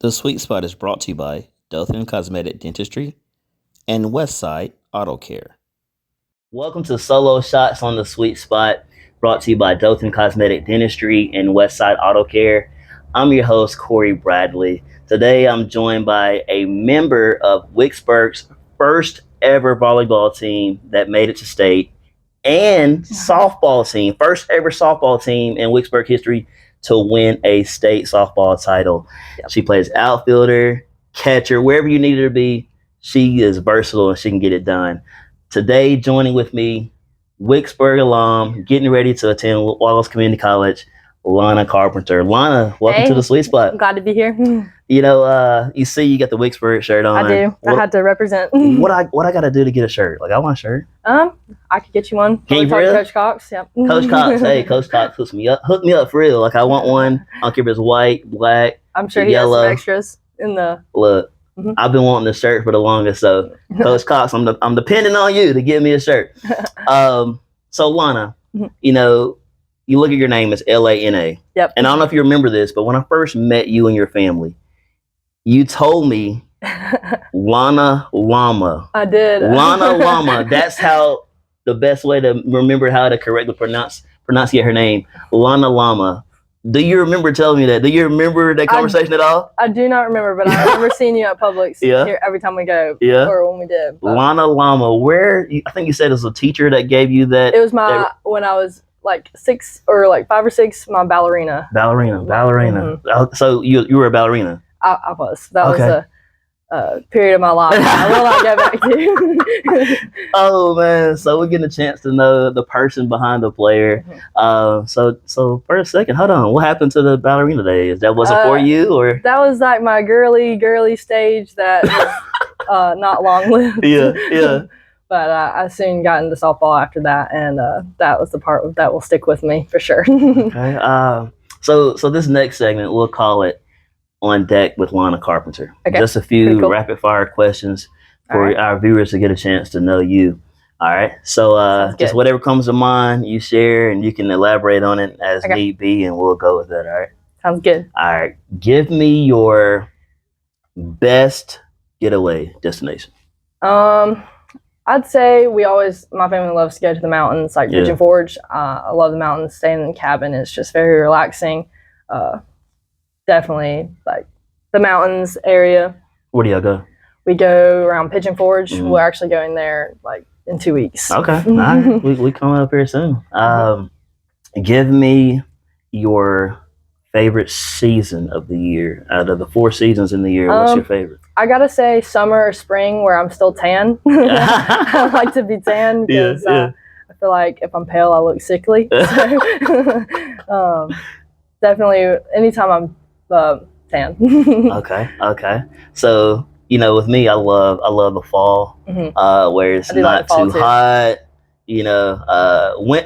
The Sweet Spot is brought to you by Dothan Cosmetic Dentistry and Westside Auto Care. Welcome to Solo Shots on the Sweet Spot, brought to you by Dothan Cosmetic Dentistry and Westside Auto Care. I'm your host, Corey Bradley. Today, I'm joined by a member of Wicksburg's first ever volleyball team that made it to state, and softball team, first ever softball team in Wicksburg history to win a state softball title. Yep. She plays outfielder, catcher, wherever you need her to be. She is versatile and she can get it done. Today, joining with me, Wicksburg alum, getting ready to attend Wallace Community College, Lana Carpenter. Lana, welcome to the Sweet Spot. I'm glad to be here. You know, you see you got the Wicksburg shirt on. I do. I had to represent. What I got to do to get a shirt? Like, I want a shirt. I could get you one. Can you, for real? Coach Cox, yep. Coach Cox, hey, Coach Cox hook me up for real. Like, I want one. I don't care if it's white, black, I'm sure he yellow. has some extras in the. Look, I've been wanting a shirt for the longest, so Coach Cox, I'm depending on you to give me a shirt. So Lana, you know, you look at your name, it's Lana. Yep. And I don't know if you remember this, but when I first met you and your family, you told me Lana Llama. I did. Lana Llama. That's how the best way to remember how to correctly pronunciate her name. Lana Llama. Do you remember telling me that? Do you remember that conversation at all? I do not remember, but I remember seeing you at Publix here every time we go. Yeah. Or when we did. But Lana Llama. I think you said it was a teacher that gave you that. It was when I was like 6 or like 5 or 6, my ballerina. Ballerina. Mm-hmm. So you were a ballerina? I was. That was a period of my life I will not go back to. Oh man, so we're getting a chance to know the person behind the player. So for a second, hold on, what happened to the ballerina days? That wasn't for you, or that was like my girly stage that was not long lived. Yeah. But I soon got into softball after that, and that was the part that will stick with me for sure. Okay. So this next segment, we'll call it On Deck with Lana Carpenter. Okay. Just a few rapid fire questions for our viewers to get a chance to know you. All right. So just whatever comes to mind, you share, and you can elaborate on it as need be, and we'll go with that. All right. Sounds good. All right. Give me your best getaway destination. I'd say my family loves to go to the mountains, like Pigeon Forge. I love the mountains. Staying in the cabin is just very relaxing. Definitely like the mountains area. Where do y'all go? We go around Pigeon Forge. We're actually going there like in 2 weeks. Okay. All right. We coming up here soon. Give me your favorite season of the year. Out of the 4 seasons in the year, what's your favorite? I gotta say summer or spring, where I'm still tan. I like to be tan because I feel like if I'm pale, I look sickly. So, definitely anytime I'm tan. Okay. So, you know, with me, I love the fall, where it's not too hot. You know,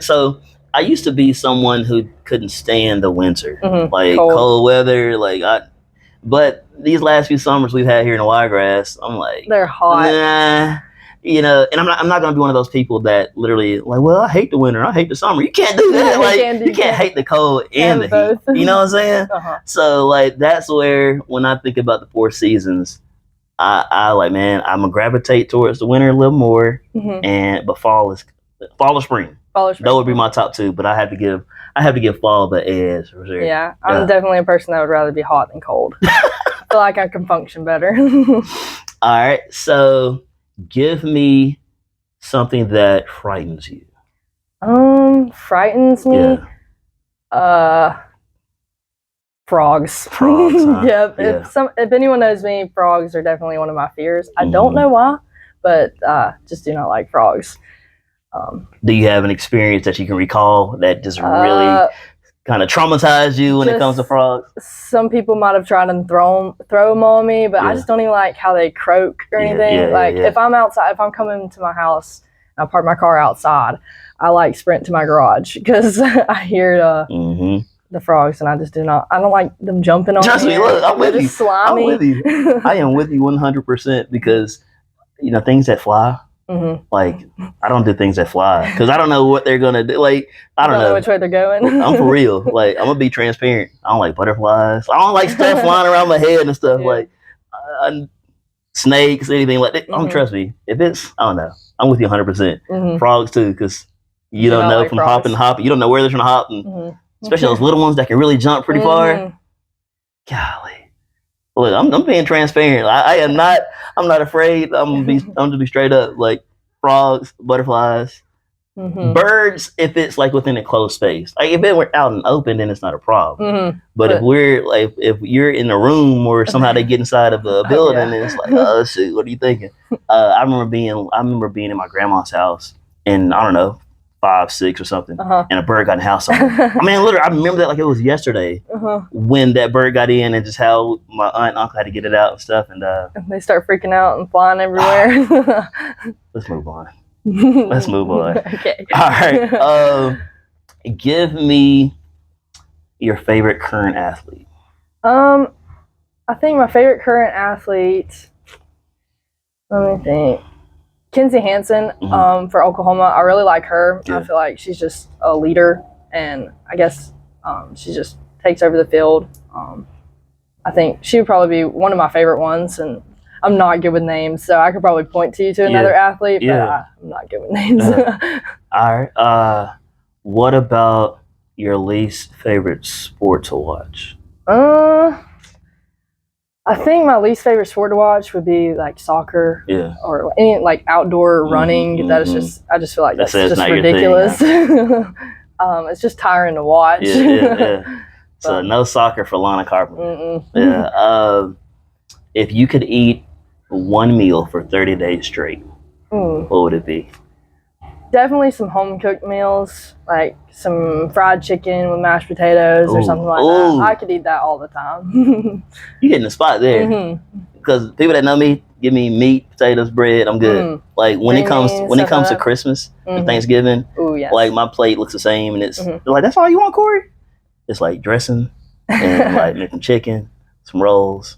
so I used to be someone who couldn't stand the winter, like cold weather. But these last few summers we've had here in the Wiregrass, I'm like, they're hot. Nah, you know, and I'm not gonna be one of those people that literally like, well, I hate the winter, I hate the summer. You can't do that. Like, you can't hate the cold and the heat. You know what I'm saying? So like that's where when I think about the 4 seasons, I like, man, I'm gonna gravitate towards the winter a little more, but fall or spring. That would be my top 2, but I have to give fall the edge for sure. Yeah, I'm definitely a person that would rather be hot than cold. I feel like I can function better. All right, so give me something that frightens you. Frightens me? Yeah. Frogs. Frogs, huh? Yep. Yeah. If anyone knows me, frogs are definitely one of my fears. I don't know why, but just do not like frogs. Do you have an experience that you can recall that just really kind of traumatized you when it comes to frogs? Some people might have tried and throw them on me, but I just don't even like how they croak or anything. If I'm outside, if I'm coming to my house and I park my car outside, I like sprint to my garage because I hear the frogs, and I don't like them jumping on me. Trust me, look, I'm with you. Slimy. I'm with you. I am with you 100% because, you know, things that fly, Like, I don't do things that fly because I don't know what they're gonna do. Like, I don't know which way they're going. I'm for real. Like, I'm gonna be transparent. I don't like butterflies. I don't like stuff flying around my head and stuff. Like snakes, anything like that. Don't trust me. If it's, I don't know. I'm with you 100%. Frogs too, because you don't know like from hopping to hopping. You don't know where they're trying to hop, and especially those little ones that can really jump pretty far. Golly, look, I'm being transparent. I am not. I'm not afraid. I'm just be straight up. Like frogs, butterflies, birds. If it's like within a closed space, like if it were out and open, then it's not a problem. But if we're like, if you're in a room or somehow they get inside of a building, and it's like, oh shoot, what are you thinking? I remember being in my grandma's house, and I don't know, 5, 6 or something, and a bird got in the house. I mean, literally, I remember that like it was yesterday when that bird got in, and just how my aunt and uncle had to get it out and stuff, and they start freaking out and flying everywhere. Let's move on. Let's move on. Okay. All right. Give me your favorite current athlete. I think my favorite current athlete. Let me think. Kenzie Hansen, for Oklahoma. I really like her. I feel like she's just a leader, and I guess she just takes over the field. I think she would probably be one of my favorite ones, and I'm not good with names, so I could probably point to you to another athlete, but I'm not good with names. All right. What about your least favorite sport to watch? I think my least favorite sport to watch would be like soccer, or any like outdoor running. That is just, I just feel like that's just ridiculous. It's just tiring to watch. So no soccer for Lana Carpenter. If you could eat one meal for 30 days straight, what would it be? Definitely some home cooked meals, like some fried chicken with mashed potatoes or something like that. I could eat that all the time. You get in the spot there, because people that know me give me meat, potatoes, bread. I'm good. Like when it comes to Christmas and Thanksgiving, like my plate looks the same, and it's they're like, that's all you want, Corey? It's like dressing and like making chicken, some rolls.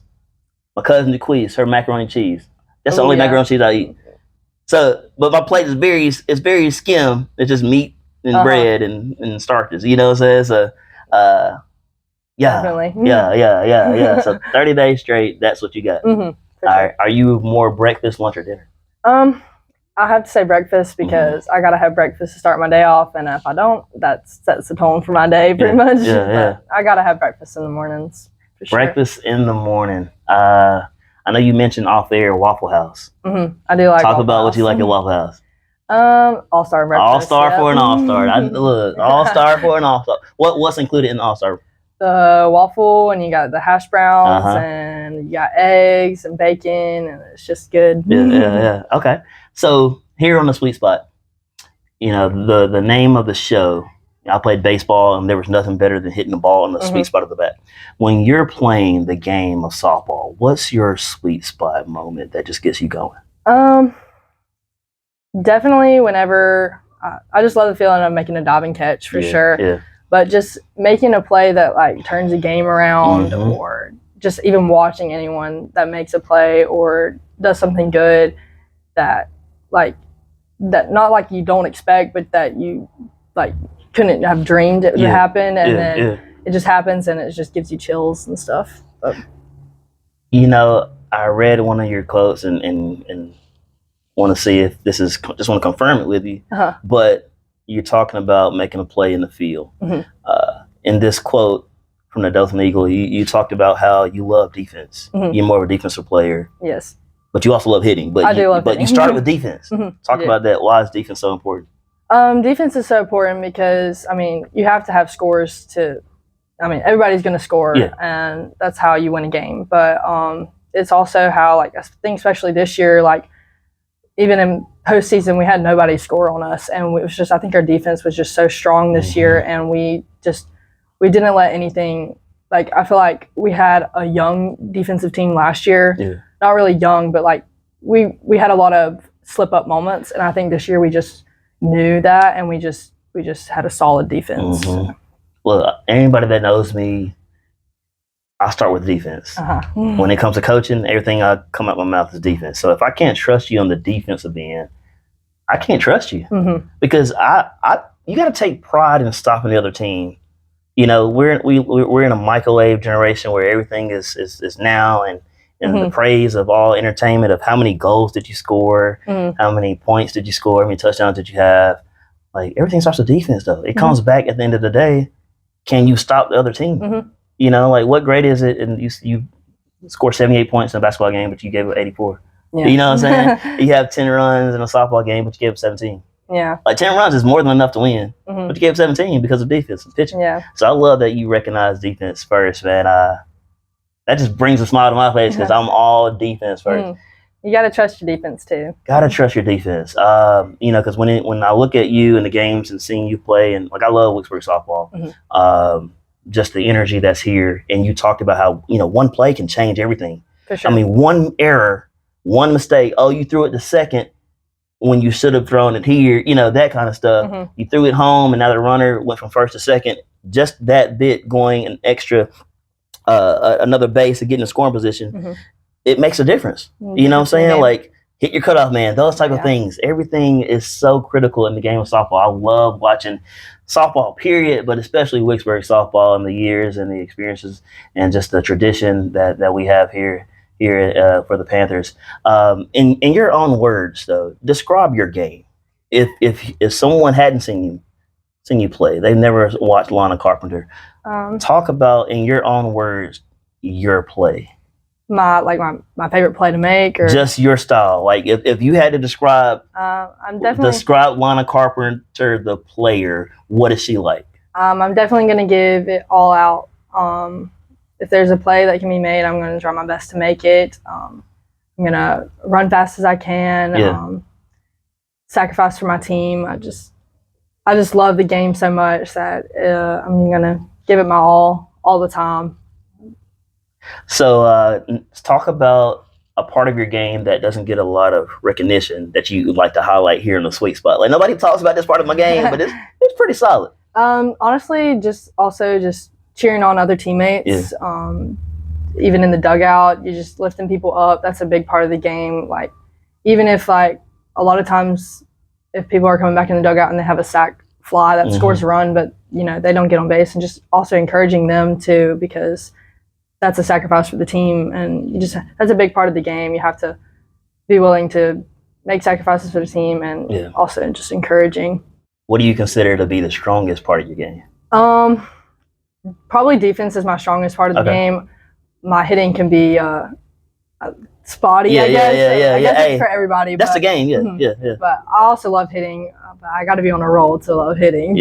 My cousin Jaquise, her macaroni and cheese. That's the only macaroni and cheese I eat. So, but my plate is very skim. It's just meat and bread and starches. You know what I'm saying? So, yeah. So 30 days straight, that's what you got. All right. Are you more breakfast, lunch, or dinner? I have to say breakfast, because I gotta have breakfast to start my day off, and if I don't, that sets the tone for my day pretty much. But I gotta have breakfast in the mornings. For sure. Breakfast in the morning. I know you mentioned off air Waffle House. I do like. Talk about what you like at Waffle House. All-star breakfast. All-star for an all-star. Look, all-star for an all-star. What's included in the all-star? The waffle, and you got the hash browns, and you got eggs and bacon, and it's just good. Yeah. Okay. So here on the Sweet Spot, you know, the name of the show. I played baseball, and there was nothing better than hitting the ball in the sweet spot of the bat. When you're playing the game of softball, what's your sweet spot moment that just gets you going? Definitely whenever I just love the feeling of making a diving catch for sure. Yeah. But just making a play that like turns a game around, or just even watching anyone that makes a play or does something good that not like you don't expect, but that you like couldn't have dreamed it would happen, and then it just happens, and it just gives you chills and stuff. But. You know, I read one of your quotes and want to see if this is, just want to confirm it with you, but you're talking about making a play in the field. In this quote from the Dothan Eagle, you talked about how you love defense. You're more of a defensive player. Yes. But you also love hitting. But I do love hitting. You started with defense. Talk about that. Why is defense so important? Defense is so important because, I mean, you have to have scores to, I mean, everybody's going to score, and that's how you win a game. But it's also how, like, I think especially this year, like, even in postseason, we had nobody score on us. And it was just, I think our defense was just so strong this year, and we didn't let anything, like, I feel like we had a young defensive team last year. Not really young, but, like, we had a lot of slip-up moments, and I think this year we just knew that, and we just had a solid defense. Well, anybody that knows me, I start with defense. When it comes to coaching, everything I come out my mouth is defense. So if I can't trust you on the defensive end, I can't trust you because you got to take pride in stopping the other team. You know, we're in a microwave generation where everything is now and the praise of all entertainment of how many goals did you score, how many points did you score, how many touchdowns did you have. Like, everything starts with defense, though. It comes back at the end of the day. Can you stop the other team? You know, like, what grade is it? And you score 78 points in a basketball game, but you gave up 84. Yeah. You know what I'm saying? You have 10 runs in a softball game, but you gave up 17. Yeah. Like, 10 runs is more than enough to win, but you gave up 17 because of defense and pitching. Yeah. So I love that you recognize defense first, man. That just brings a smile to my face because I'm all defense first. You got to trust your defense, too. Got to trust your defense. You know, because when I look at you in the games and seeing you play, and, like, I love Wicksburg softball, just the energy that's here. And you talked about how, you know, one play can change everything. For sure. I mean, one error, one mistake, you threw it to second when you should have thrown it here, you know, that kind of stuff. You threw it home, and now the runner went from first to second. Just that bit going an extra, another base to get in a scoring position, it makes a difference. You know what I'm saying? Like, hit your cutoff man, those type of things. Everything is so critical in the game of softball. I love watching softball, period, but especially Wicksburg softball and the years and the experiences and just the tradition that we have here for the Panthers. In your own words, though, describe your game. If someone hadn't seen you play, they've never watched Lana Carpenter, talk about, in your own words, your play. My favorite play to make, or just your style. Like, if you had to describe, describe Lana Carpenter, the player, what is she like? I'm definitely going to give it all out. If there's a play that can be made, I'm going to try my best to make it. I'm going to run fast as I can. Sacrifice for my team. I just love the game so much that I'm going to give it my all the time. So let's talk about a part of your game that doesn't get a lot of recognition that you would like to highlight here in the sweet spot. Like, nobody talks about this part of my game, but it's pretty solid. Honestly, just cheering on other teammates. Even in the dugout, you're just lifting people up. That's a big part of the game. Like, even if, like, a lot of times if people are coming back in the dugout and they have a sac fly that scores a run, but, you know, they don't get on base, and just also encouraging them too, because that's a sacrifice for the team, and that's a big part of the game. You have to be willing to make sacrifices for the team, and also just encouraging. What do you consider to be the strongest part of your game? Probably defense is my strongest part of the game. My hitting can be spotty, I guess. I guess it's for everybody. That's the game, yeah. But I also love hitting. But I got to be on a roll to love hitting.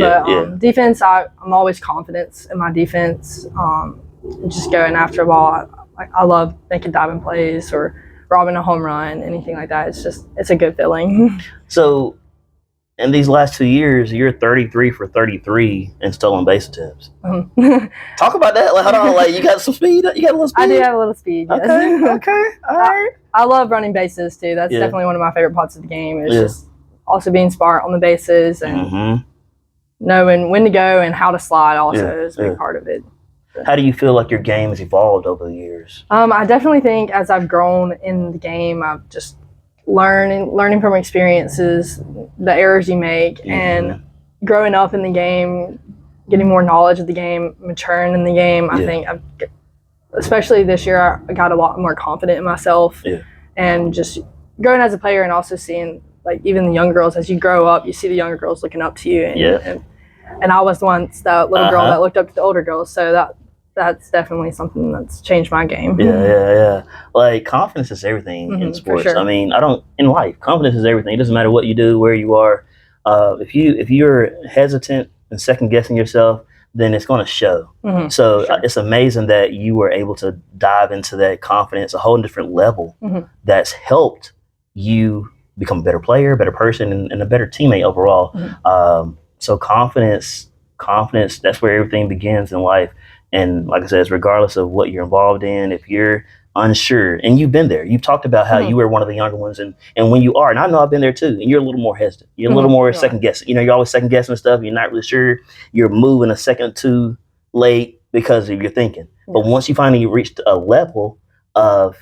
Defense, I'm always confident in my defense. Just going after a ball. I love making diving plays or robbing a home run, anything like that. It's a good feeling. So, in these last 2 years, you're 33 for 33 in stolen base attempts. Talk about that. Like, hold on, like, you got some speed? You got a little speed? I do have a little speed, yes. Okay, all right. I love running bases, too. That's definitely one of my favorite parts of the game. It's just also being smart on the bases and knowing when to go and how to slide also is a big part of it. How do you feel like your game has evolved over the years? I definitely think as I've grown in the game, I've just learning from experiences, the errors you make, and growing up in the game, getting more knowledge of the game, maturing in the game. I think especially this year, I got a lot more confident in myself, and just growing as a player, and also seeing, like, even the young girls, as you grow up, you see the younger girls looking up to you, and I was once that little girl that looked up to the older girls, so that's definitely something that's changed my game. Yeah. Like, confidence is everything in sports. Sure. I mean, in life, confidence is everything. It doesn't matter what you do, where you are. If you're hesitant and second guessing yourself, then it's going to show. So it's amazing that you were able to dive into that confidence, a whole different level that's helped you become a better player, better person, and a better teammate overall. So confidence, that's where everything begins in life. And like I said, it's regardless of what you're involved in, if you're unsure, and you've been there, you've talked about how you were one of the younger ones, and when you are, and I know I've been there too, and you're a little more hesitant, you're a little more second guessing, you know, you're always second guessing stuff, you're not really sure, you're moving a second too late because of your thinking. But once you finally reach a level of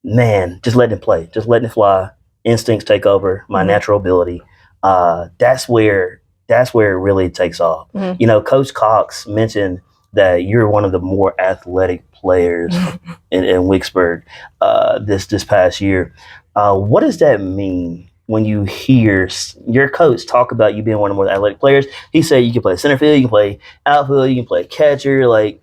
man, just letting it play, just letting it fly, instincts take over, my natural ability. That's where it really takes off. You know, Coach Cox mentioned that you're one of the more athletic players in Wicksburg this past year. What does that mean when you hear your coach talk about you being one of the more athletic players? He said you can play center field, you can play outfield, you can play catcher. Like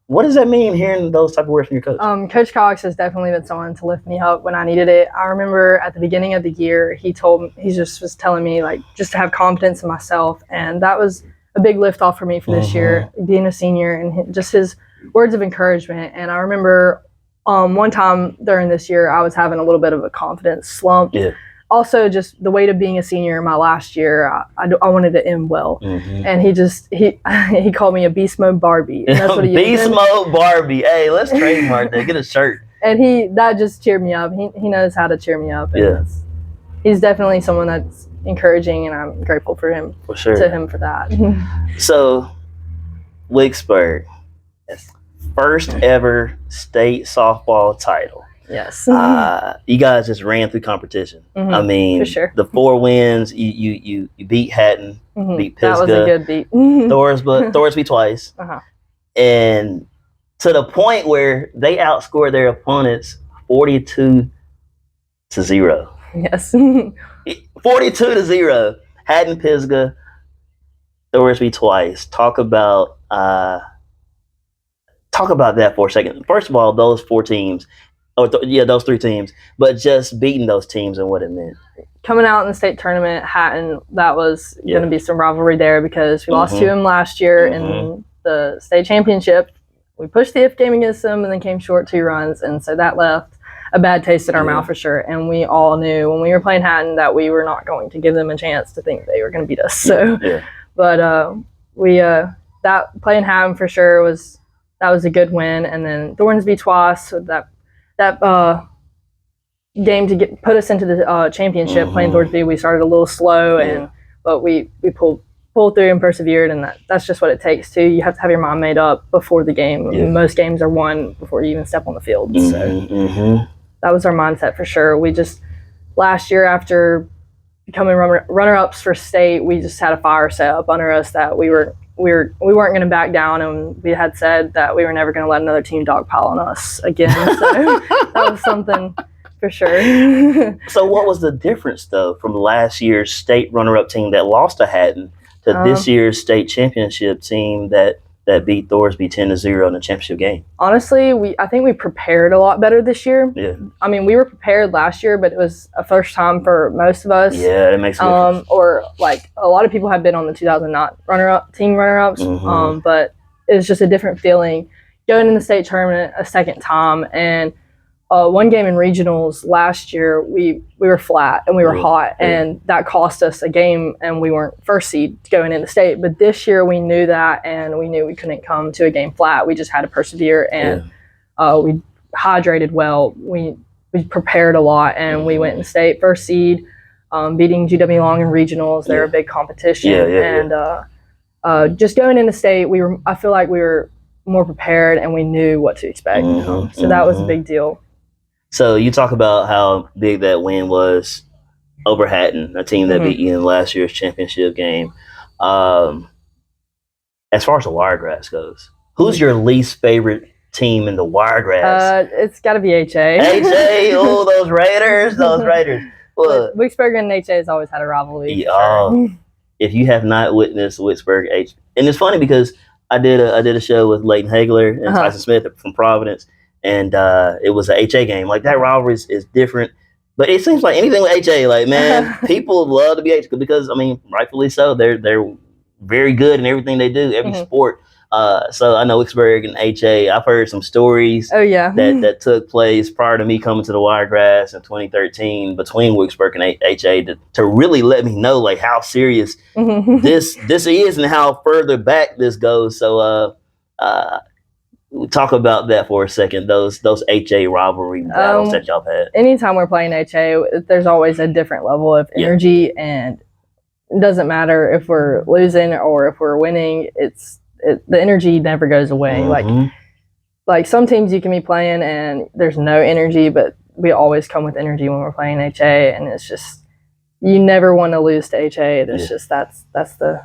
what does that mean hearing those type of words from your coach? Coach Cox has definitely been someone to lift me up when I needed it. I remember at the beginning of the year, he just was telling me like just to have confidence in myself, and that was a big lift off for me for this year, being a senior, and just his words of encouragement. And I remember one time during this year, I was having a little bit of a confidence slump. Yeah. Also, just the weight of being a senior in my last year, I wanted to end well. And he called me a beast mode Barbie. And that's what he beast mode Barbie. Hey, let's trademark that. Get a shirt. And that just cheered me up. He knows how to cheer me up. And he's definitely someone that's encouraging, and I'm grateful for him. For sure. To him for that. So, Wicksburg, first ever state softball title. Yes. You guys just ran through competition. I mean, for sure. The 4 wins. You beat Hatton, beat Pisgah. That was a good beat. Thorsby twice, and to the point where they outscored their opponents 42-0. Yes. 42-0. Hatton, Pisgah, Thorsby twice. Talk about that for a second. First of all, those 4 teams. Those 3 teams, but just beating those teams and what it meant. Coming out in the state tournament, Hatton, that was going to be some rivalry there because we lost to him last year in the state championship. We pushed the if game against them and then came short 2 runs, and so that left a bad taste in our mouth for sure. And we all knew when we were playing Hatton that we were not going to give them a chance to think they were going to beat us. So, but that playing Hatton for sure was a good win, and then Thornsby twice. So that game to put us into the championship, playing Thorsby, we started a little slow, but we pulled through and persevered, and that's just what it takes too. You have to have your mind made up before the game. Most games are won before you even step on the field. So that was our mindset for sure. We just last year, after becoming runner-ups for state, we just had a fire set up under us that we weren't going to back down, and we had said that we were never going to let another team dogpile on us again. So that was something for sure. So what was the difference, though, from last year's state runner-up team that lost to Hatton to this year's state championship team that beat Thorsby 10-0 in the championship game? Honestly, I think we prepared a lot better this year. Yeah. I mean, we were prepared last year, but it was a first time for most of us. Yeah, it makes a difference. Or like a lot of people have been on the 2009 runner-ups, but it's just a different feeling going in the state tournament a second time. And one game in regionals last year, we were flat and we were hot, and that cost us a game, and we weren't first seed going into state. But this year we knew that, and we knew we couldn't come to a game flat. We just had to persevere, and we hydrated well. We prepared a lot, and we went in state first seed, beating GW Long in regionals. They're a big competition, and just going into state, I feel like we were more prepared, and we knew what to expect. So that was a big deal. So you talk about how big that win was over Hatton, a team that beat you in last year's championship game. As far as the Wiregrass goes, who's your least favorite team in the Wiregrass? It's got to be HA. HA, oh, those Raiders. Well, Wicksburg and HA has always had a rivalry. If you have not witnessed Wicksburg, and it's funny because I did a show with Leighton Hagler and Tyson Smith from Providence. And it was an HA game. Like, that rivalry is different. But it seems like anything with HA, like, man, people love to be HA because, I mean, rightfully so. They're very good in everything they do, every sport. So I know Wicksburg and HA, I've heard some stories that took place prior to me coming to the Wiregrass in 2013 between Wicksburg and HA to really let me know, like, how serious this is and how further back this goes. So we'll talk about that for a second, those HA rivalry battles that y'all had. Anytime we're playing HA, there's always a different level of energy, and it doesn't matter if we're losing or if we're winning. The energy never goes away. Like some teams you can be playing and there's no energy, but we always come with energy when we're playing HA, and it's just, you never want to lose to HA. It's just that's the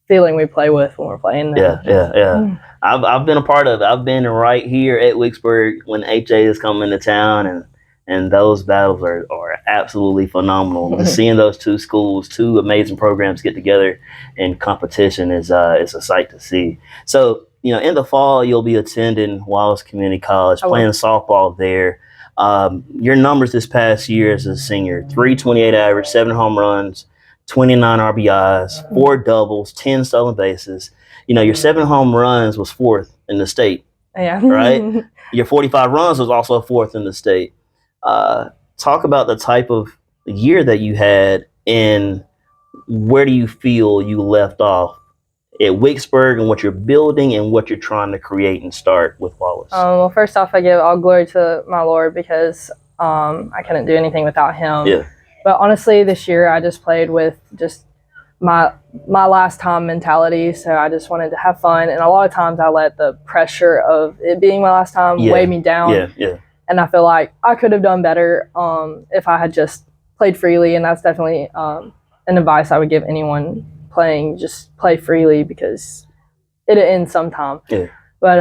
feeling we play with when we're playing them. Yeah. I've been a part of it. I've been right here at Wicksburg when HA is coming to town, and those battles are absolutely phenomenal. Just seeing those two schools, two amazing programs get together in competition is a sight to see. So, in the fall, you'll be attending Wallace Community College, playing softball there. Your numbers this past year as a senior: 328 average, 7 home runs, 29 RBIs, 4 doubles, 10 stolen bases. Your 7 home runs was 4th in the state. Yeah. Right? Your 45 runs was also 4th in the state. Talk about the type of year that you had, and where do you feel you left off at Wicksburg, and what you're building and what you're trying to create and start with Wallace? Well, first off, I give all glory to my Lord, because I couldn't do anything without him. Yeah. But honestly, this year I just played with just my last time mentality. So I just wanted to have fun, and a lot of times I let the pressure of it being my last time weigh me down. Yeah. And I feel like I could have done better if I had just played freely, and that's definitely an advice I would give anyone playing. Just play freely, because it'll end sometime. Yeah. But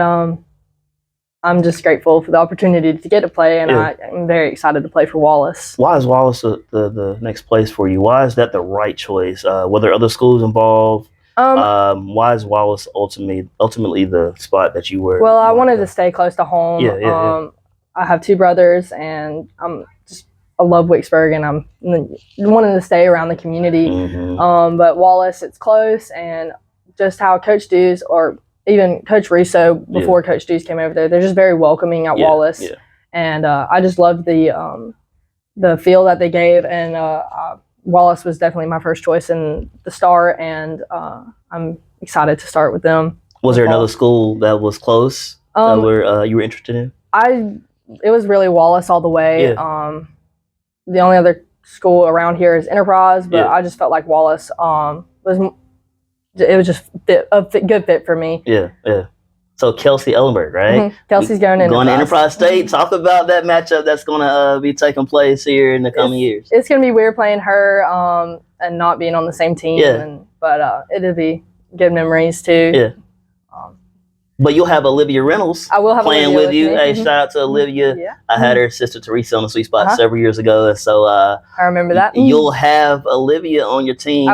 I'm just grateful for the opportunity to get to play, and I'm very excited to play for Wallace. Why is Wallace the next place for you? Why is that the right choice? Were there other schools involved? Why is Wallace ultimately the spot that you were? Well, I wanted to stay close to home. Yeah. I have 2 brothers, and I love Wicksburg, and I'm wanting to stay around the community. But Wallace, it's close, and just how Coach Dews, or even Coach Russo before Coach Dews came over there, they're just very welcoming at Wallace. And I just loved the feel that they gave, and Wallace was definitely my first choice in the start, and I'm excited to start with them. Was there another school that was close that you were interested in? It was really Wallace all the way. The only other school around here is Enterprise, but I just felt like Wallace was just a good fit for me. Yeah. So Kelsey Ellenberg, right? Kelsey's going to Enterprise State. Talk about that matchup that's going to be taking place here in the coming years. It's going to be weird playing her and not being on the same team. But it'll be good memories too. Yeah. But you'll have Olivia Reynolds playing with you. Hey, shout out to Olivia. I had her sister Teresa on the Sweet Spot several years ago, and so I remember that. You'll have Olivia on your team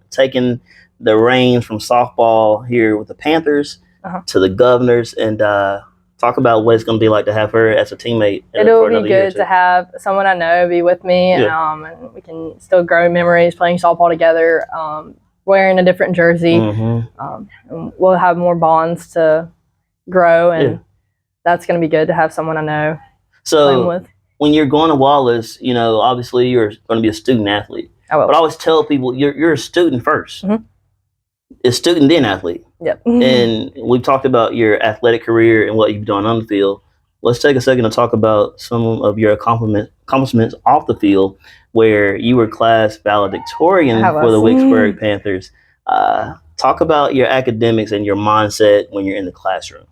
taking the reins from softball here with the Panthers to the Governors, and talk about what it's going to be like to have her as a teammate. It'll be good to have someone I know be with me, and we can still grow memories playing softball together. Wearing a different jersey, and we'll have more bonds to grow, and that's going to be good to have someone I know playing with. When you're going to Wallace, obviously you're going to be a student athlete. But I always tell people you're a student first. A student then athlete. Yep. And we've talked about your athletic career and what you've done on the field. Let's take a second to talk about some of your accomplishments off the field, where you were class valedictorian for the Wicksburg Panthers. Talk about your academics and your mindset when you're in the classroom.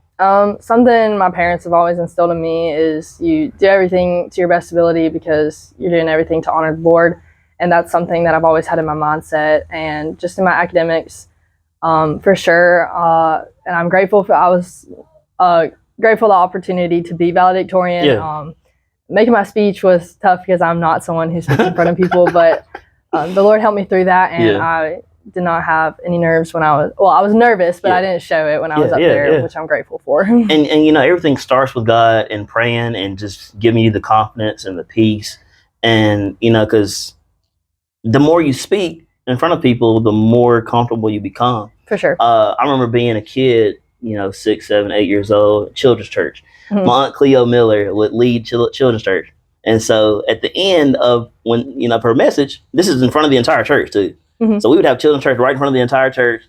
Something my parents have always instilled in me is you do everything to your best ability, because you're doing everything to honor the board. And that's something that I've always had in my mindset, and just in my academics, for sure. And I'm grateful grateful the opportunity to be valedictorian. Making my speech was tough, because I'm not someone who speaks in front of people, but the Lord helped me through that, and I did not have any nerves when I was nervous, but I didn't show it when I was up there, which I'm grateful for. And everything starts with God and praying and just giving you the confidence and the peace. And, because the more you speak in front of people, the more comfortable you become. For sure. I remember being a kid, 6, 7, 8 years old, children's church. My Aunt Cleo Miller would lead children's church. And so at the end of her message, this is in front of the entire church too. So we would have children's church right in front of the entire church.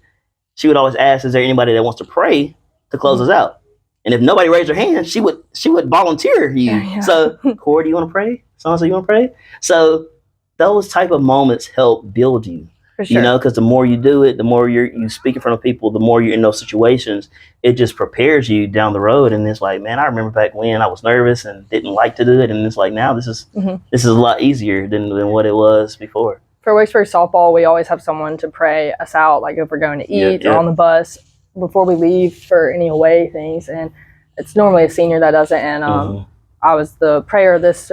She would always ask, is there anybody that wants to pray to close us out? And if nobody raised their hand, she would volunteer you. So, Corey, do you want to pray? So you want to pray? So those type of moments help build you. For sure. You know, because the more you do it, the more you speak in front of people, the more you're in those situations, it just prepares you down the road. And it's like, man, I remember back when I was nervous and didn't like to do it, and it's like now this is a lot easier than what it was before. For Wicksburg softball, we always have someone to pray us out, like if we're going to eat or on the bus before we leave for any away things. And it's normally a senior that does it. And I was the prayer this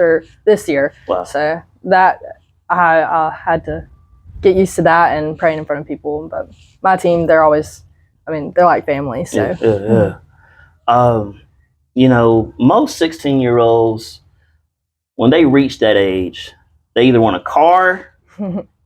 year. Wow. So that I had to get used to that and praying in front of people. But my team, they're always, I mean, they're like family. So you know, most 16-year-olds, when they reach that age, they either want a car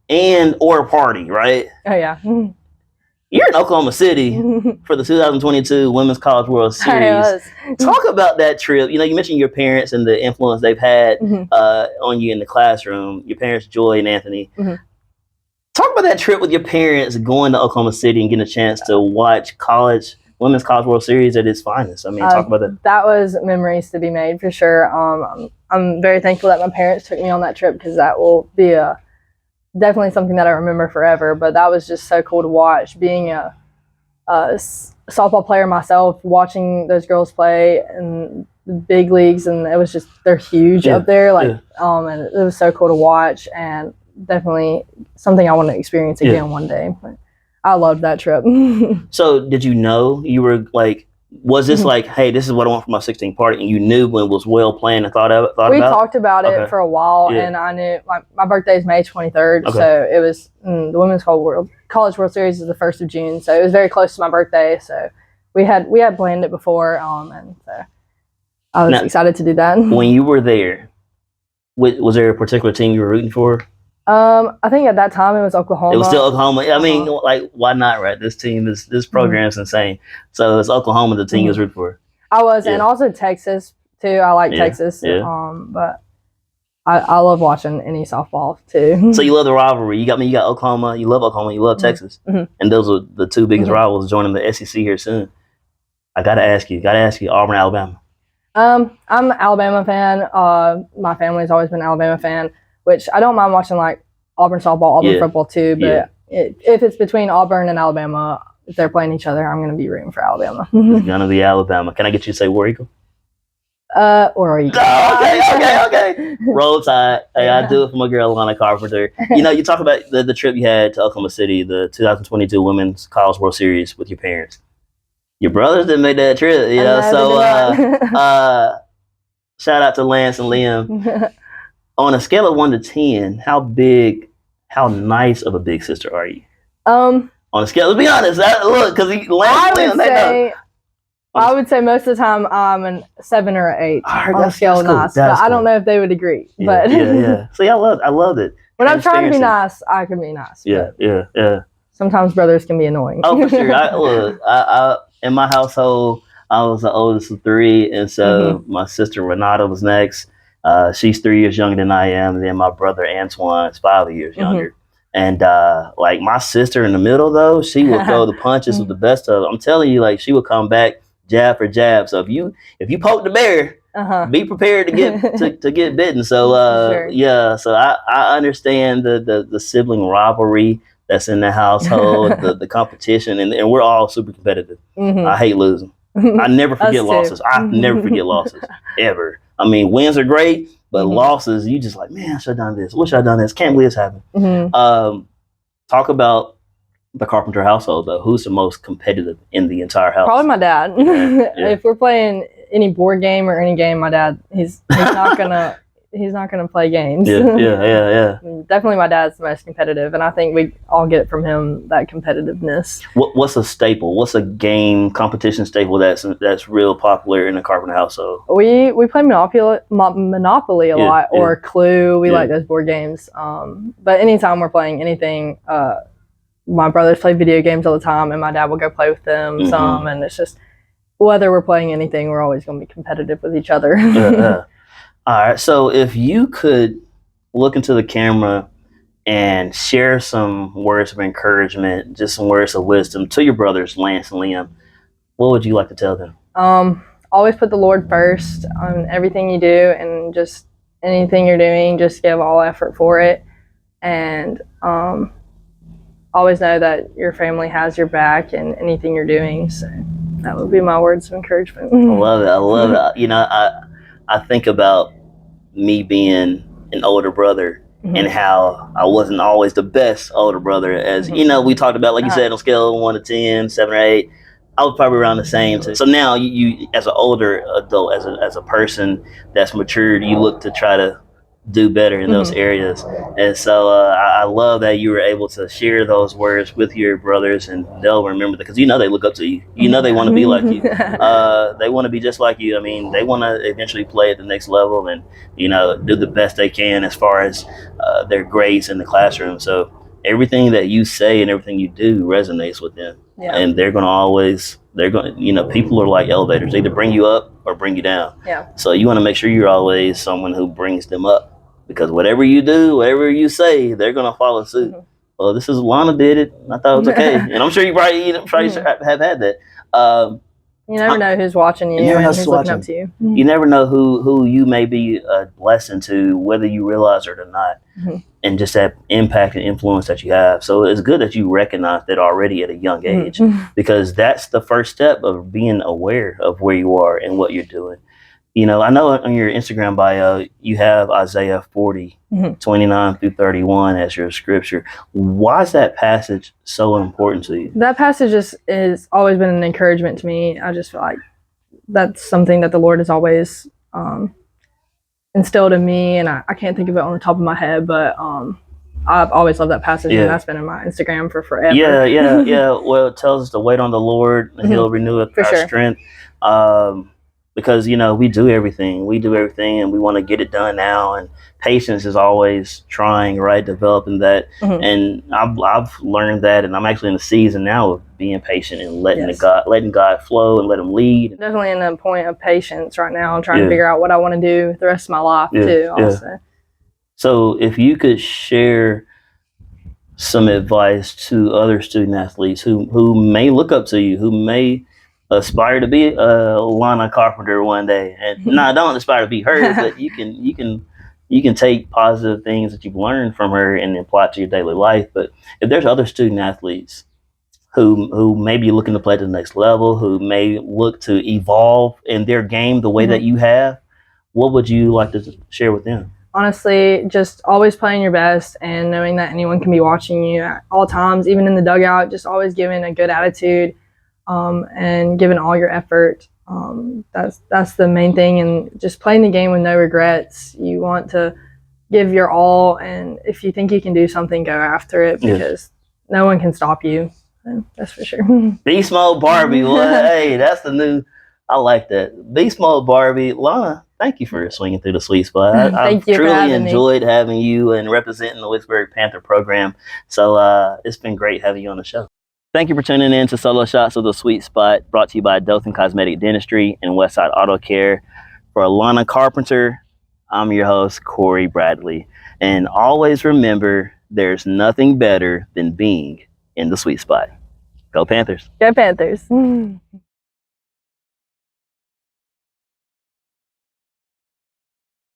and or a party, right? Oh yeah. You're in Oklahoma City for the 2022 Women's College World Series. Talk about that trip. You know, you mentioned your parents and the influence they've had on you in the classroom. Your parents, Joy and Anthony. Talk about that trip with your parents going to Oklahoma City and getting a chance to watch Women's College World Series at its finest. I mean, talk about that. That was memories to be made for sure. I'm very thankful that my parents took me on that trip because that will be definitely something that I remember forever. But that was just so cool to watch. Being a softball player myself, watching those girls play in the big leagues, and it was just, they're huge up there. And it was so cool to watch, and definitely something I want to experience again one day. But I loved that trip. So did you know, you were like, was this like, hey, this is what I want for my 16th party, and you knew when it was well planned and thought about? We talked about it for a while, and I knew my birthday is May 23rd, so it was the Women's College World Series is the 1st of June, so it was very close to my birthday. So we had planned it before, and so I was excited to do that. When you were there, was there a particular team you were rooting for? I think at that time it was Oklahoma. It was still Oklahoma. I mean, like, why not, right? This program's insane. So it's Oklahoma, the team you was rooting for. I was, and also Texas too. I like Texas. But I love watching any softball too. So you love the rivalry. You got Oklahoma. You love Oklahoma. You love Texas, and those are the two biggest rivals joining the SEC here soon. I gotta ask you, Auburn, Alabama. I'm an Alabama fan. My family's always been an Alabama fan, which I don't mind watching, like Auburn softball, Auburn football too. But if it's between Auburn and Alabama, if they're playing each other, I'm going to be rooting for Alabama. It's going to be Alabama. Can I get you to say War Eagle? War Eagle. Oh, okay. Roll Tide. Hey, I do it for my girl, Lana Carpenter. You know, you talk about the trip you had to Oklahoma City, the 2022 Women's College World Series with your parents. Your brothers didn't make that trip, you know. So shout out to Lance and Liam. On a scale of 1 to 10, how nice of a big sister are you? On a scale, let's be honest. Look, because Lance and Liam, they know. I would say most of the time I'm a 7 or an 8 on a scale of nice. But I don't know if they would agree. But See, I loved it. When I'm trying to be nice, I can be nice. Yeah. Sometimes brothers can be annoying. Oh, for sure. I in my household, I was the oldest of 3, and so my sister Renata was next. She's 3 years younger than I am, and then my brother Antoine is 5 years younger. And like my sister in the middle, though, she would throw the punches with the best of them. I'm telling you, like, she would come back jab for jab. So if you poke the bear, be prepared to get to get bitten. So so I understand the sibling rivalry that's in the household, the competition, and we're all super competitive. I hate losing. I never forget losses. I never forget losses ever. I mean, wins are great, but losses, you just like, man, I should have done this. Wish I'd done this. Can't believe this happened. Talk about the Carpenter household, though. Who's the most competitive in the entire house? Probably my dad. If we're playing any board game or any game, my dad, he's not gonna play games. Yeah. Definitely, my dad's the most competitive, and I think we all get it from him, that competitiveness. What's a staple? What's a game competition staple that's real popular in the Carpenter household? We play Monopoly a lot, or Clue. We like those board games. But anytime we're playing anything, my brothers play video games all the time, and my dad will go play with them some, and it's just, whether we're playing anything, we're always going to be competitive with each other. All right, so if you could look into the camera and share some words of encouragement, just some words of wisdom to your brothers, Lance and Liam, what would you like to tell them? Always put the Lord first on everything you do, and just anything you're doing, just give all effort for it. And always know that your family has your back in anything you're doing. So that would be my words of encouragement. I love it. I love it. You know, I think about me being an older brother and how I wasn't always the best older brother. As you know, we talked about, like you said, on a scale of 1 to 10, 7 or 8. I was probably around the same. So now you as an older adult, as a person that's matured, you look to try to do better in those areas. And so I love that you were able to share those words with your brothers, and they'll remember that, because you know they look up to you. You know they want to be like you. They want to be just like you. I mean, they want to eventually play at the next level and, you know, do the best they can as far as their grades in the classroom. So everything that you say and everything you do resonates with them. Yeah. And they're going to always, you know, people are like elevators. They either bring you up or bring you down. Yeah. So you want to make sure you're always someone who brings them up, because whatever you do, whatever you say, they're going to follow suit. Well, this is Lana did it. I thought it was okay. And I'm sure you probably have had that. You never know who's watching you and who's looking up to you. You never know who you may be a blessing to, whether you realize it or not, and just that impact and influence that you have. So it's good that you recognize that already at a young age, because that's the first step of being aware of where you are and what you're doing. You know, I know on your Instagram bio, you have Isaiah 40, 29 through 31 as your scripture. Why is that passage so important to you? That passage is always been an encouragement to me. I just feel like that's something that the Lord has always instilled in me, and I can't think of it on the top of my head, but I've always loved that passage, and that's been in my Instagram for forever. Yeah. Well, it tells us to wait on the Lord, and He'll renew our strength. Because, you know, we do everything, and we want to get it done now. And patience is always trying, right? Developing that. And I've learned that, and I'm actually in a season now of being patient and letting God flow and let Him lead. Definitely in a point of patience right now. I'm trying to figure out what I want to do the rest of my life too. Also. So if you could share some advice to other student athletes who may look up to you, who may aspire to be Lana Carpenter one day, and I don't aspire to be her, but you can take positive things that you've learned from her and apply it to your daily life. But if there's other student athletes who may be looking to play at the next level, who may look to evolve in their game the way that you have, what would you like to share with them? Honestly, just always playing your best and knowing that anyone can be watching you at all times, even in the dugout. Just always giving a good attitude. And giving all your effort. That's the main thing, and just playing the game with no regrets. You want to give your all, and if you think you can do something, go after it, because no one can stop you. That's for sure. Beast Mode Barbie. Well, hey, that's the new. I like that. Beast Mode Barbie. Lana, thank you for swinging through the sweet spot. I've truly enjoyed having you and representing the Wicksburg Panther program. So it's been great having you on the show. Thank you for tuning in to Solo Shots of the Sweet Spot, brought to you by Dothan Cosmetic Dentistry and Westside Auto Care. For Lana Carpenter, I'm your host, Corey Bradley. And always remember, there's nothing better than being in the sweet spot. Go Panthers. Go Panthers.